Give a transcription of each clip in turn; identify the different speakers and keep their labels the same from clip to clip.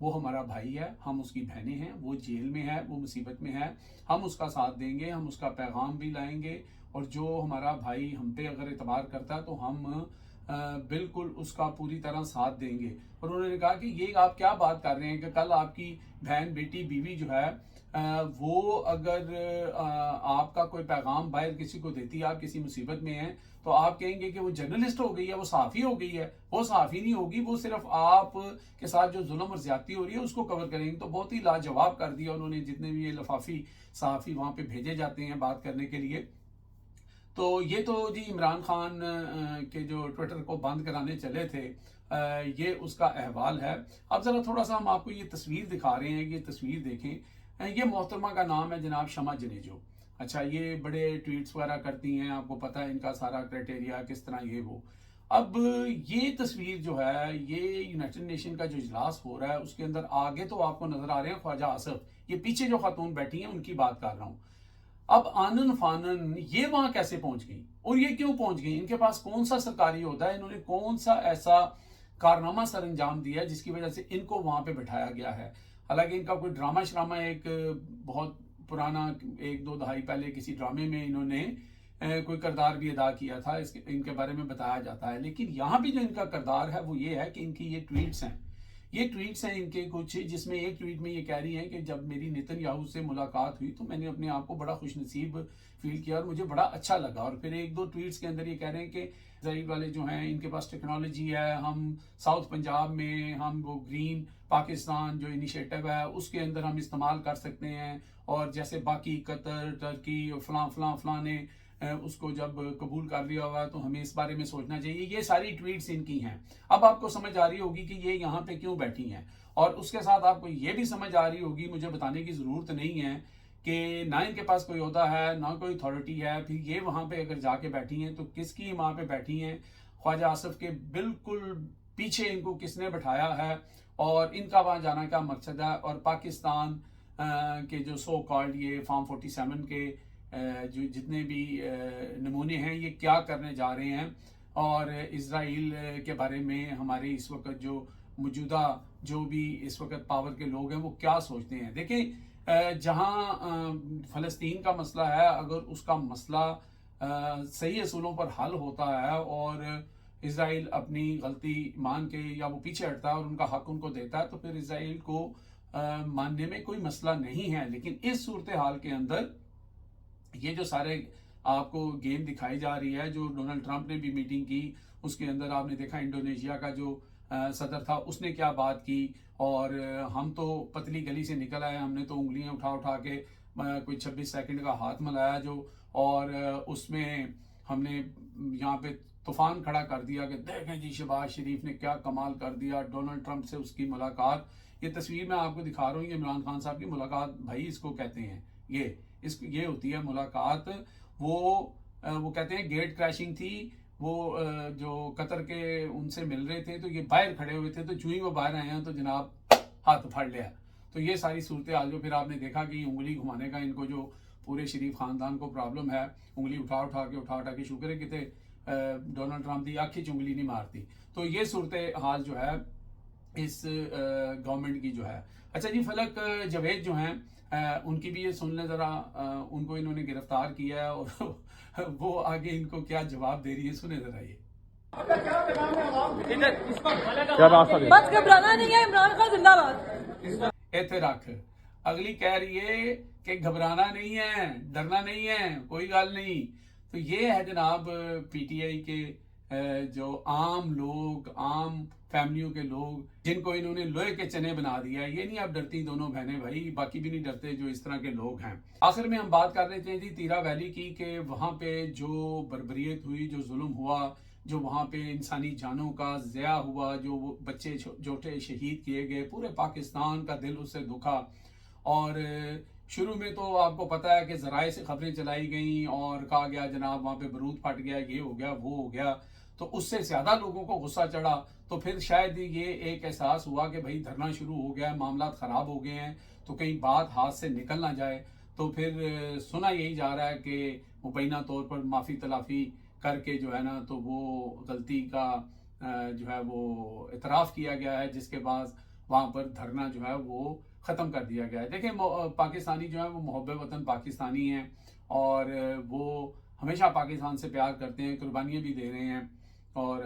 Speaker 1: وہ ہمارا بھائی ہے، ہم اس کی بہنیں ہیں، وہ جیل میں ہے، وہ مصیبت میں ہے، ہم اس کا ساتھ دیں گے، ہم اس کا پیغام بھی لائیں گے، اور جو ہمارا بھائی ہم پہ اگر اعتبار کرتا ہے تو ہم بالکل اس کا پوری طرح ساتھ دیں گے۔ اور انہوں نے کہا کہ یہ آپ کیا بات کر رہے ہیں کہ کل آپ کی بہن، بیٹی، بیوی جو ہے وہ اگر آپ کا کوئی پیغام باہر کسی کو دیتی ہے، آپ کسی مصیبت میں ہیں، تو آپ کہیں گے کہ وہ جرنلسٹ ہو گئی ہے، وہ صحافی ہو گئی ہے۔ وہ صحافی نہیں ہوگی، وہ صرف آپ کے ساتھ جو ظلم اور زیادتی ہو رہی ہے اس کو کور کریں گے۔ تو بہت ہی لاجواب کر دیا انہوں نے، جتنے بھی یہ لفافی صحافی وہاں پہ بھیجے جاتے ہیں بات کرنے کے لیے۔ تو یہ تو جی عمران خان کے جو ٹویٹر کو بند کرانے چلے تھے، یہ اس کا احوال ہے۔ اب ذرا تھوڑا سا ہم آپ کو یہ تصویر دکھا رہے ہیں، یہ تصویر دیکھیں۔ یہ محترمہ کا نام ہے جناب شمع جنیجو۔ اچھا، یہ بڑے ٹویٹس وغیرہ کرتی ہیں، آپ کو پتہ ہے ان کا سارا کرائٹیریا کس طرح یہ وہ۔ اب یہ تصویر جو ہے، یہ یونائٹڈ نیشن کا جو اجلاس ہو رہا ہے اس کے اندر آگے تو آپ کو نظر آ رہے ہیں خواجہ آصف، یہ پیچھے جو خاتون بیٹھی ہیں ان کی بات کر رہا ہوں۔ اب آنن فانن یہ وہاں کیسے پہنچ گئی، اور یہ کیوں پہنچ گئی؟ ان کے پاس کون سا سرکاری عہدہ ہے؟ انہوں نے کون سا ایسا کارنامہ سر انجام دیا ہے جس کی وجہ سے ان کو وہاں پہ بٹھایا گیا ہے؟ حالانکہ ان کا کوئی ڈرامہ شرامہ ایک بہت پرانا 1-2 دہائی پہلے کسی ڈرامے میں انہوں نے کوئی کردار بھی ادا کیا تھا، ان کے بارے میں بتایا جاتا ہے۔ لیکن یہاں بھی جو ان کا کردار ہے وہ یہ ہے کہ ان کی یہ ٹویٹس ہیں، یہ ٹویٹس ہیں ان کے کچھ، جس میں ایک ٹویٹ میں یہ کہہ رہی ہیں کہ جب میری نیتن یاہو سے ملاقات ہوئی تو میں نے اپنے آپ کو بڑا خوش نصیب فیل کیا اور مجھے بڑا اچھا لگا۔ اور پھر 1-2 ٹویٹس کے اندر یہ کہہ رہے ہیں کہ اسرائیل والے جو ہیں ان کے پاس ٹیکنالوجی ہے، ہم ساؤتھ پنجاب میں ہم وہ گرین پاکستان جو انیشیٹو ہے اس کے اندر ہم استعمال کر سکتے ہیں، اور جیسے باقی قطر، ترکی اور فلاں فلاں فلاں نے اس کو جب قبول کر لیا ہوا تو ہمیں اس بارے میں سوچنا چاہیے۔ یہ ساری ٹویٹس ان کی ہیں۔ اب آپ کو سمجھ آ رہی ہوگی کہ یہ یہاں پہ کیوں بیٹھی ہیں، اور اس کے ساتھ آپ کو یہ بھی سمجھ آ رہی ہوگی، مجھے بتانے کی ضرورت نہیں ہے کہ نہ ان کے پاس کوئی عہدہ ہے، نہ کوئی اتھارٹی ہے، پھر یہ وہاں پہ اگر جا کے بیٹھی ہیں تو کس کی وہاں پہ بیٹھی ہیں؟ خواجہ آصف کے بالکل پیچھے ان کو کس نے بٹھایا ہے، اور ان کا وہاں جانا کا مقصد ہے، اور پاکستان کے جو سو کالڈ یہ فارم 47 کے جو جتنے بھی نمونے ہیں یہ کیا کرنے جا رہے ہیں، اور اسرائیل کے بارے میں ہمارے اس وقت جو موجودہ جو بھی اس وقت پاور کے لوگ ہیں وہ کیا سوچتے ہیں۔ دیکھیں، جہاں فلسطین کا مسئلہ ہے، اگر اس کا مسئلہ صحیح اصولوں پر حل ہوتا ہے اور اسرائیل اپنی غلطی مان کے یا وہ پیچھے ہٹتا ہے اور ان کا حق ان کو دیتا ہے، تو پھر اسرائیل کو ماننے میں کوئی مسئلہ نہیں ہے۔ لیکن اس صورتحال کے اندر یہ جو سارے آپ کو گیم دکھائی جا رہی ہے، جو ڈونلڈ ٹرمپ نے بھی میٹنگ کی، اس کے اندر آپ نے دیکھا انڈونیشیا کا جو صدر تھا اس نے کیا بات کی، اور ہم تو پتلی گلی سے نکل آئے، ہم نے تو انگلیاں اٹھا اٹھا کے کوئی 26 سیکنڈ کا ہاتھ ملایا جو، اور اس میں ہم نے یہاں پہ طوفان کھڑا کر دیا کہ دیکھیں جی شہباز شریف نے کیا کمال کر دیا، ڈونلڈ ٹرمپ سے اس کی ملاقات۔ یہ تصویر میں آپ کو دکھا رہا ہوں، یہ عمران خان صاحب کی ملاقات، بھائی اس کو کہتے ہیں، یہ ہوتی ہے ملاقات۔ وہ کہتے ہیں گیٹ کریشنگ تھی، وہ جو قطر کے ان سے مل رہے تھے تو یہ باہر کھڑے ہوئے تھے، تو چوں ہی وہ باہر آئے ہیں تو جناب ہاتھ پھاڑ لیا۔ تو یہ ساری صورتحال جو پھر آپ نے دیکھا کہ انگلی گھمانے کا ان کو جو پورے شریف خاندان کو پرابلم ہے، انگلی اٹھا کے شکر ہے کہتے ڈونلڈ ٹرمپ دی آنکھ انگلی نہیں مارتی۔ تو یہ صورتحال جو ہے اس گورنمنٹ کی جو ہے۔ اچھا جی، فلک جاوید جو ہیں ان کی بھی یہ سن لیں ذرا، ان کو انہوں نے گرفتار کیا ہے اور وہ آگے ان کو کیا جواب دے رہی ہے، سنیں ذرا یہ۔
Speaker 2: بس گھبرانا نہیں ہے، عمران خان زندہ باد۔
Speaker 1: ایتھے رکھ، اگلی کہہ رہی ہے کہ گھبرانا نہیں ہے، ڈرنا نہیں ہے، کوئی گل نہیں۔ تو یہ ہے جناب پی ٹی آئی کے جو عام لوگ، عام فیملیوں کے لوگ، جن کو انہوں نے لوہے کے چنے بنا دیا ہے۔ یہ نہیں اب ڈرتی دونوں بہنیں بھائی، باقی بھی نہیں ڈرتے جو اس طرح کے لوگ ہیں۔ آخر میں ہم بات کر رہے تھے جی تیرا ویلی کی، کہ وہاں پہ جو بربریت ہوئی، جو ظلم ہوا، جو وہاں پہ انسانی جانوں کا ضیاع ہوا، جو وہ بچے چھوٹے شہید کیے گئے، پورے پاکستان کا دل اس سے دکھا۔ اور شروع میں تو آپ کو پتا ہے کہ ذرائع سے خبریں چلائی گئیں اور کہا گیا جناب وہاں پہ بارود پھٹ گیا، یہ ہو گیا، وہ ہو گیا، تو اس سے زیادہ لوگوں کو غصہ چڑھا۔ تو پھر شاید یہ ایک احساس ہوا کہ بھائی دھرنا شروع ہو گیا ہے، معاملات خراب ہو گئے ہیں، تو کہیں بات ہاتھ سے نکل نہ جائے۔ تو پھر سنا یہی جا رہا ہے کہ مبینہ طور پر معافی تلافی کر کے جو ہے نا تو وہ غلطی کا جو ہے وہ اعتراف کیا گیا ہے، جس کے بعد وہاں پر دھرنا جو ہے وہ ختم کر دیا گیا ہے. دیکھیں پاکستانی جو ہے وہ محب وطن پاکستانی ہیں اور وہ ہمیشہ پاکستان سے پیار کرتے ہیں, قربانیاں بھی دے رہے ہیں. اور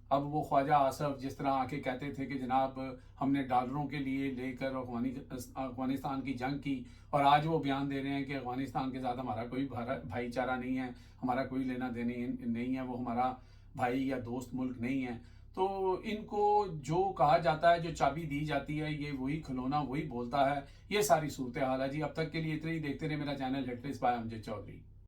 Speaker 1: اب وہ خواجہ آصف جس طرح آ کے کہتے تھے کہ جناب ہم نے ڈالروں کے لیے لے کر افغانستان کی جنگ کی, اور آج وہ بیان دے رہے ہیں کہ افغانستان کے ساتھ ہمارا کوئی بھائی چارہ نہیں ہے, ہمارا کوئی لینا دینا نہیں ہے, وہ ہمارا بھائی یا دوست ملک نہیں ہے. تو ان کو جو کہا جاتا ہے, جو چابی دی جاتی ہے, یہ وہی کھلونا وہی بولتا ہے. یہ ساری صورتحال ہے جی. اب تک کے لیے اتنا ہی. دیکھتے رہے میرا channel hit list by Amjad Chaudhry.